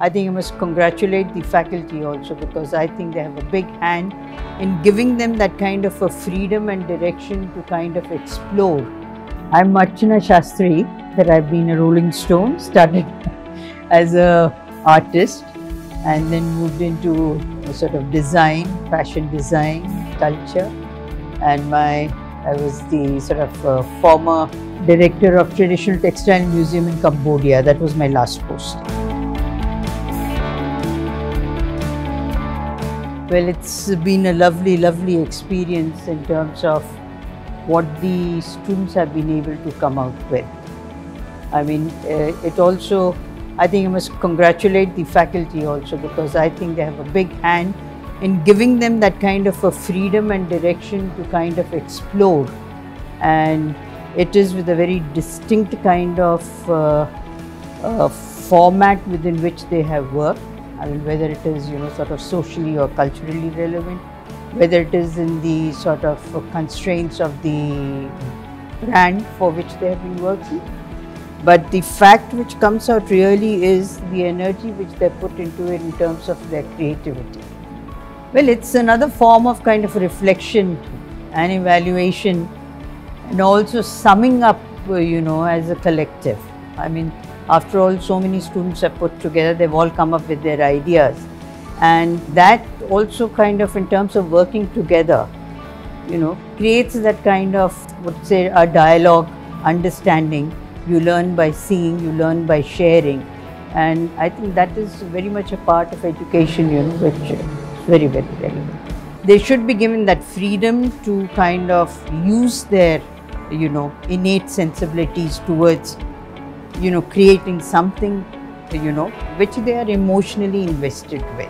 I think I must congratulate the faculty also, because I think they have a big hand in giving them that kind of a freedom and direction to kind of explore. I'm Archana Shastri, that I've been a Rolling Stone, started as a artist and then moved into a sort of design, fashion design, culture, and I was the sort of former director of Traditional Textile Museum in Cambodia. That was my last post. Well, it's been a lovely experience in terms of what the students have been able to come out with. I mean, it also, I think I must congratulate the faculty also, because I think they have a big hand in giving them that kind of a freedom and direction to kind of explore. And it is with a very distinct kind of format within which they have worked. I mean, whether it is, sort of socially or culturally relevant, whether it is in the sort of constraints of the brand for which they have been working. But the fact which comes out really is the energy which they put into it in terms of their creativity. Well, it's another form of kind of reflection and evaluation, and also summing up, as a collective. I mean, after all, so many students have put together, they've all come up with their ideas. And that also kind of, in terms of working together, creates that kind of, would say, a dialogue, understanding. You learn by seeing, you learn by sharing. And I think that is very much a part of education, which is very relevant. They should be given that freedom to kind of use their, innate sensibilities towards creating something, which they are emotionally invested with.